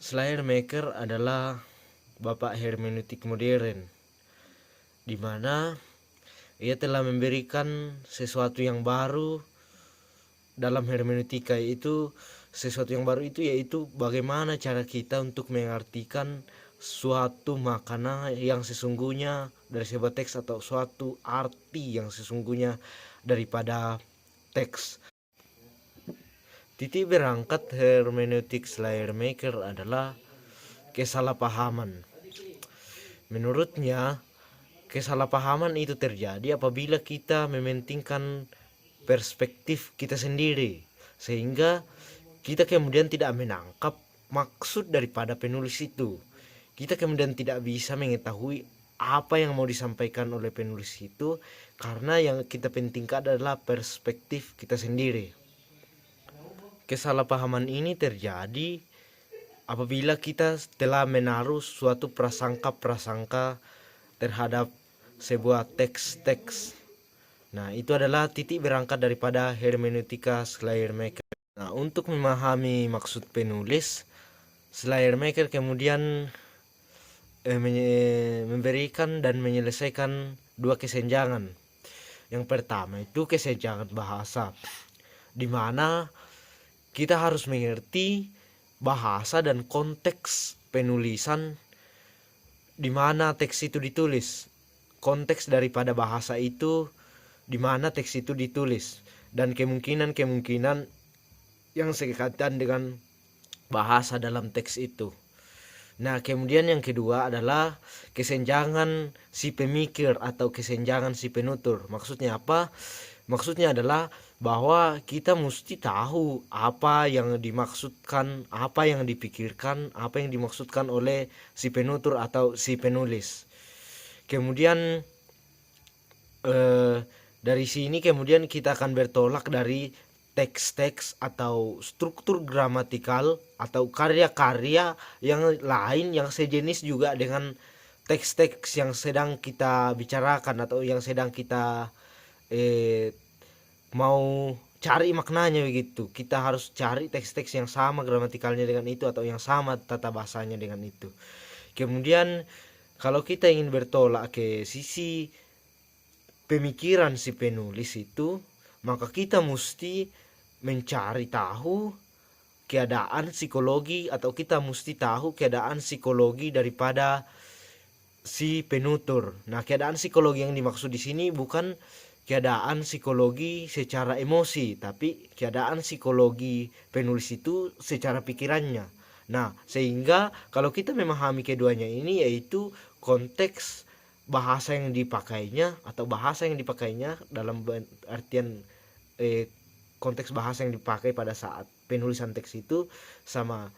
Schleiermacher adalah bapak hermeneutik modern, di mana ia telah memberikan sesuatu yang baru dalam hermeneutika, yaitu bagaimana cara kita untuk mengartikan suatu makna yang sesungguhnya dari sebuah teks atau suatu arti yang sesungguhnya daripada teks. Titik berangkat hermeneutik Schleiermacher adalah kesalahpahaman. Menurutnya, kesalahpahaman itu terjadi apabila kita mementingkan perspektif kita sendiri, sehingga kita kemudian tidak menangkap maksud daripada penulis itu. Kita kemudian tidak bisa mengetahui apa yang mau disampaikan oleh penulis itu, karena yang kita pentingkan adalah perspektif kita sendiri. Kesalahpahaman ini terjadi apabila kita telah menaruh suatu prasangka-prasangka terhadap sebuah teks-teks. Nah, itu adalah titik berangkat daripada hermeneutika Schleiermacher. Nah, untuk memahami maksud penulis, Schleiermacher kemudian memberikan dan menyelesaikan dua kesenjangan. Yang pertama itu kesenjangan bahasa, di mana kita harus mengerti bahasa dan konteks penulisan di mana teks itu ditulis, konteks daripada bahasa itu di mana teks itu ditulis, dan kemungkinan-kemungkinan yang sekaitan dengan bahasa dalam teks itu. Nah, kemudian yang kedua adalah kesenjangan si pemikir atau kesenjangan si penutur. Maksudnya apa? Maksudnya adalah bahwa kita mesti tahu apa yang dimaksudkan, apa yang dipikirkan, apa yang dimaksudkan oleh si penutur atau si penulis. Kemudian dari sini kemudian kita akan bertolak dari teks-teks atau struktur gramatikal atau karya-karya yang lain yang sejenis juga dengan teks-teks yang sedang kita bicarakan atau yang sedang kita mau cari maknanya begitu. Kita harus cari teks-teks yang sama gramatikalnya dengan itu atau yang sama tata bahasanya dengan itu. Kemudian kalau kita ingin bertolak ke sisi pemikiran si penulis itu, maka kita mesti mencari tahu keadaan psikologi atau kita mesti tahu keadaan psikologi daripada si penutur. Nah, keadaan psikologi yang dimaksud di sini bukan keadaan psikologi secara emosi, tapi keadaan psikologi penulis itu secara pikirannya. Nah, sehingga kalau kita memahami keduanya ini, yaitu konteks bahasa yang dipakainya atau bahasa yang dipakainya dalam artian konteks bahasa yang dipakai pada saat penulisan teks itu sama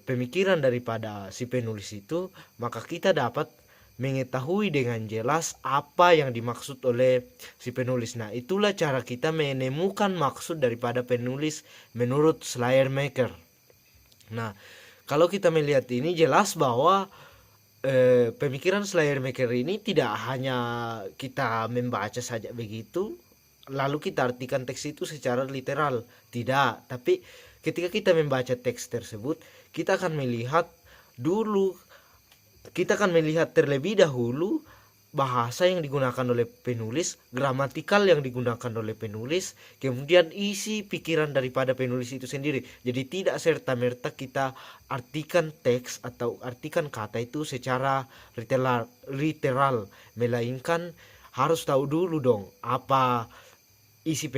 pemikiran daripada si penulis itu, maka kita dapat mengetahui dengan jelas apa yang dimaksud oleh si penulis. Nah, itulah cara kita menemukan maksud daripada penulis menurut Schleiermacher. Nah, kalau kita melihat ini jelas bahwa pemikiran Schleiermacher ini tidak hanya kita membaca saja begitu lalu kita artikan teks itu secara literal, tidak, tapi ketika kita membaca teks tersebut kita akan melihat terlebih dahulu bahasa yang digunakan oleh penulis, gramatikal yang digunakan oleh penulis, kemudian isi pikiran daripada penulis itu sendiri. Jadi tidak serta-merta kita artikan teks atau artikan kata itu secara literal, melainkan harus tahu dulu dong apa isi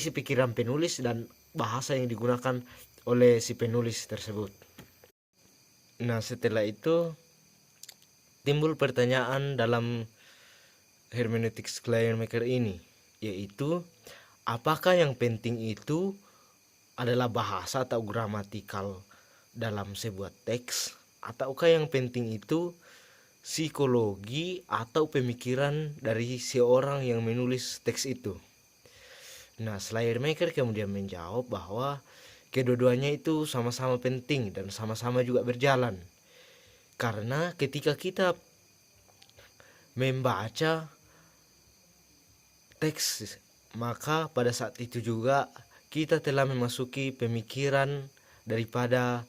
pikiran penulis dan bahasa yang digunakan oleh si penulis tersebut. Nah, setelah itu timbul pertanyaan dalam hermeneutik Schleiermacher ini, yaitu apakah yang penting itu adalah bahasa atau gramatikal dalam sebuah teks, ataukah yang penting itu psikologi atau pemikiran dari seorang yang menulis teks itu. Nah, Schleiermacher kemudian menjawab bahwa kedua-duanya itu sama-sama penting dan sama-sama juga berjalan. Karena ketika kita membaca teks, maka pada saat itu juga kita telah memasuki pemikiran daripada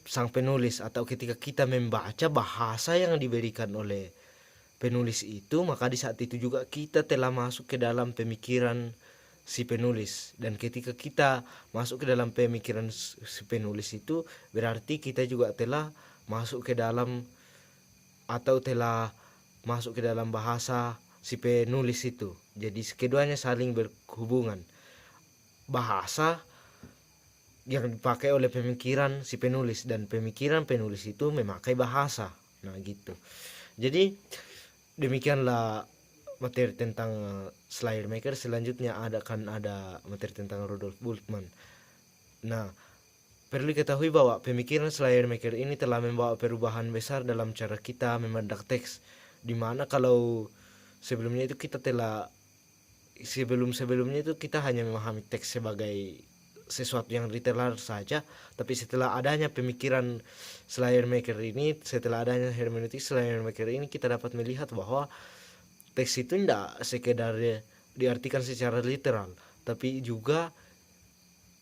sang penulis, atau ketika kita membaca bahasa yang diberikan oleh penulis itu, maka di saat itu juga kita telah masuk ke dalam pemikiran si penulis. Dan ketika kita masuk ke dalam pemikiran si penulis itu, berarti kita juga telah masuk ke dalam, atau telah masuk ke dalam bahasa si penulis itu. Jadi keduanya saling berhubungan. Bahasa yang dipakai oleh pemikiran si penulis, dan pemikiran penulis itu memakai bahasa. Nah gitu. Jadi demikianlah materi tentang Schleiermacher. Selanjutnya akan ada materi tentang Rudolf Bultmann. Nah, perlu diketahui bahwa pemikiran Schleiermacher ini telah membawa perubahan besar dalam cara kita memandang teks, dimana kalau sebelumnya itu kita telah sebelumnya itu kita hanya memahami teks sebagai sesuatu yang literal saja, tapi setelah adanya pemikiran Schleiermacher ini, setelah adanya hermeneutik Schleiermacher ini, kita dapat melihat bahwa teks itu tidak sekedar diartikan secara literal, tapi juga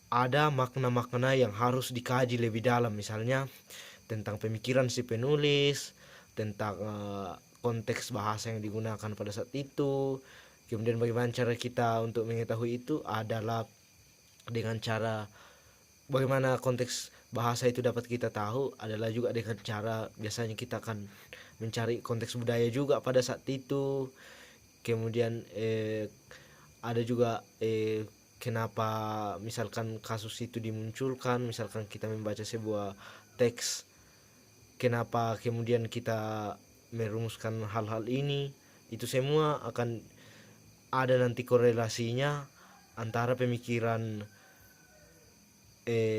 ada makna-makna yang harus dikaji lebih dalam, misalnya tentang pemikiran si penulis, tentang konteks bahasa yang digunakan pada saat itu. Kemudian bagaimana cara kita untuk mengetahui itu adalah dengan cara bagaimana konteks bahasa itu dapat kita tahu adalah juga dengan cara biasanya kita akan mencari konteks budaya juga pada saat itu. Kemudian ada juga kenapa misalkan kasus itu dimunculkan, misalkan kita membaca sebuah teks, kenapa kemudian kita merumuskan hal-hal ini. Itu semua akan ada nanti korelasinya antara pemikiran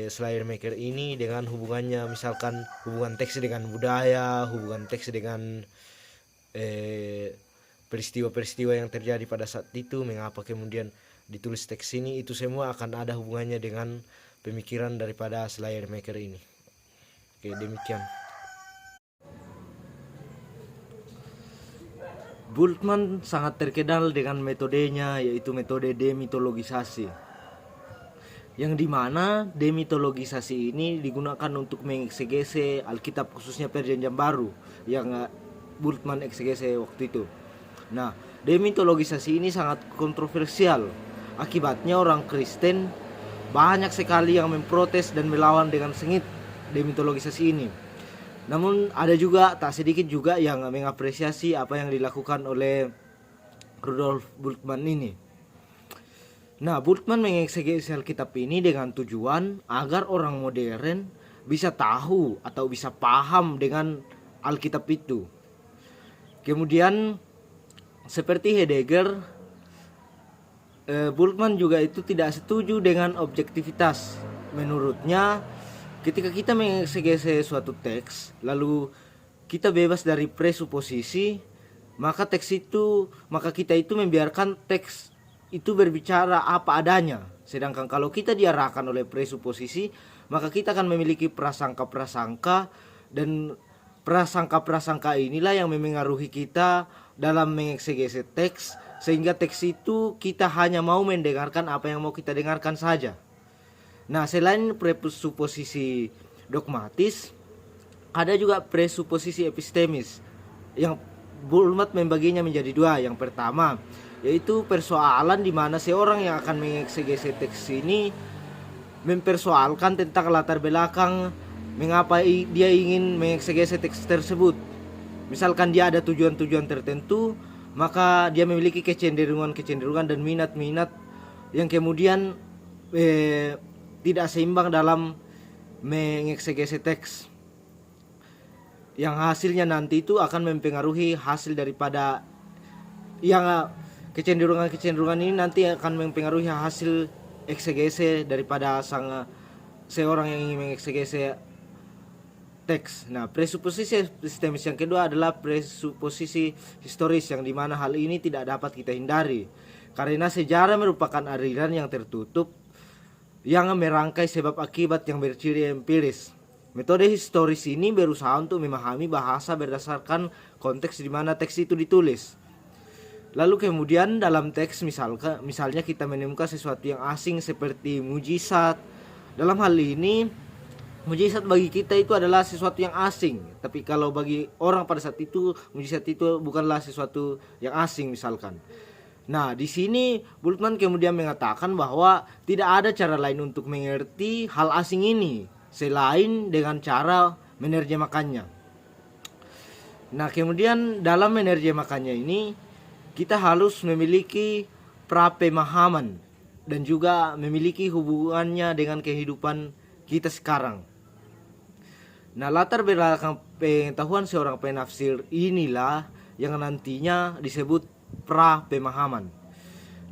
Schleiermacher ini dengan hubungannya, misalkan hubungan teks dengan budaya, hubungan teks dengan peristiwa-peristiwa yang terjadi pada saat itu, mengapa kemudian ditulis teks ini. Itu semua akan ada hubungannya dengan pemikiran daripada Schleiermacher ini. Oke, demikian. Bultmann sangat terkenal dengan metodenya, yaitu metode demitologisasi, yang dimana demitologisasi ini digunakan untuk mengeksegese Alkitab, khususnya Perjanjian Baru yang Bultmann eksegese waktu itu. Nah, demitologisasi ini sangat kontroversial. Akibatnya orang Kristen banyak sekali yang memprotes dan melawan dengan sengit demitologisasi ini. Namun ada juga tak sedikit juga yang mengapresiasi apa yang dilakukan oleh Rudolf Bultmann ini. Nah, Bultmann mengeksegese Alkitab ini dengan tujuan agar orang modern bisa tahu atau bisa paham dengan Alkitab itu. Kemudian seperti Heidegger, Bultmann juga itu tidak setuju dengan objektivitas. Menurutnya, ketika kita mengeksegese suatu teks, lalu kita bebas dari presuposisi, maka kita itu membiarkan teks itu berbicara apa adanya. Sedangkan kalau kita diarahkan oleh presuposisi, maka kita akan memiliki prasangka-prasangka, dan prasangka-prasangka inilah yang memengaruhi kita dalam mengeksegese teks, sehingga teks itu kita hanya mau mendengarkan apa yang mau kita dengarkan saja. Nah, selain presuposisi dogmatis, ada juga presuposisi epistemis yang Bultmann membaginya menjadi dua. Yang pertama yaitu persoalan di mana seorang yang akan mengeksegese teks ini mempersoalkan tentang latar belakang mengapa dia ingin mengeksegese teks tersebut. Misalkan dia ada tujuan-tujuan tertentu, maka dia memiliki kecenderungan dan minat-minat yang kemudian tidak seimbang dalam mengeksegese teks, yang hasilnya nanti itu akan mempengaruhi hasil daripada yang kecenderungan ini nanti akan mempengaruhi hasil eksegese daripada seorang yang ingin mengeksegese teks. Nah, presuposisi epistemis yang kedua adalah presuposisi historis, yang dimana hal ini tidak dapat kita hindari karena sejarah merupakan aliran yang tertutup yang merangkai sebab akibat yang berciri empiris. Metode historis ini berusaha untuk memahami bahasa berdasarkan konteks di mana teks itu ditulis. Lalu kemudian dalam teks misalnya kita menemukan sesuatu yang asing seperti mujizat. Dalam hal ini mujizat bagi kita itu adalah sesuatu yang asing, tapi kalau bagi orang pada saat itu mujizat itu bukanlah sesuatu yang asing misalkan. Nah, di sini Bultmann kemudian mengatakan bahwa tidak ada cara lain untuk mengerti hal asing ini selain dengan cara menerjemahkannya. Nah, kemudian dalam menerjemahkannya ini kita harus memiliki prapemahaman dan juga memiliki hubungannya dengan kehidupan kita sekarang. Nah, latar belakang pengetahuan seorang penafsir inilah yang nantinya disebut pra-pemahaman.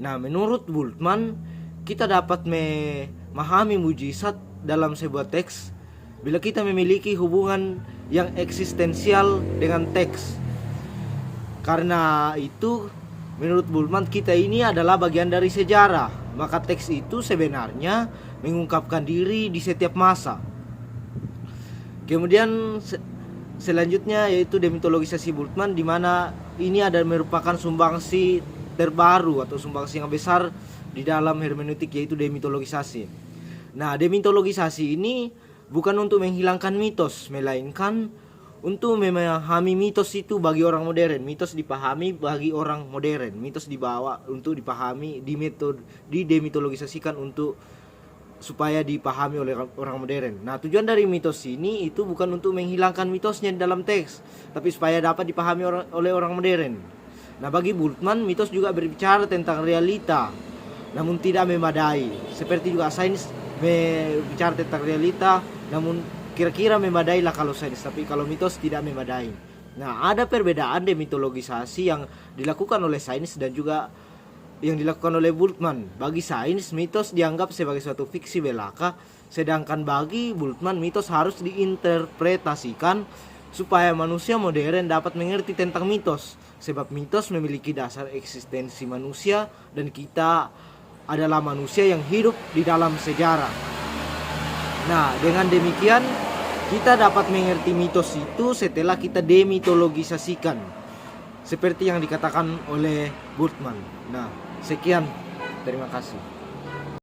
Nah, menurut Bultmann, kita dapat memahami mujizat dalam sebuah teks bila kita memiliki hubungan yang eksistensial dengan teks. Karena itu, menurut Bultmann, kita ini adalah bagian dari sejarah. Maka teks itu sebenarnya mengungkapkan diri di setiap masa. Kemudian selanjutnya yaitu demitologisasi Bultmann, di mana ini ada merupakan sumbangsi terbaru atau sumbangsi yang besar di dalam hermeneutik, yaitu demitologisasi. Nah, demitologisasi ini bukan untuk menghilangkan mitos, melainkan untuk memahami mitos itu bagi orang modern. Mitos dipahami bagi orang modern, mitos dibawa untuk dipahami, didemitologisasikan untuk supaya dipahami oleh orang modern. Nah, tujuan dari mitos ini itu bukan untuk menghilangkan mitosnya dalam teks, tapi supaya dapat dipahami oleh orang modern. Nah, bagi Bultmann, mitos juga berbicara tentang realita, namun tidak memadai. Seperti juga sains berbicara tentang realita, namun kira-kira memadai lah kalau sains, tapi kalau mitos tidak memadai. Nah, ada perbedaan demitologisasi yang dilakukan oleh sains dan juga yang dilakukan oleh Bultmann. Bagi sains, mitos dianggap sebagai suatu fiksi belaka, sedangkan bagi Bultmann, mitos harus diinterpretasikan supaya manusia modern dapat mengerti tentang mitos, sebab mitos memiliki dasar eksistensi manusia dan kita adalah manusia yang hidup di dalam sejarah. Nah, dengan demikian kita dapat mengerti mitos itu setelah kita demitologisasikan, seperti yang dikatakan oleh Bultmann. Nah, sekian, terima kasih.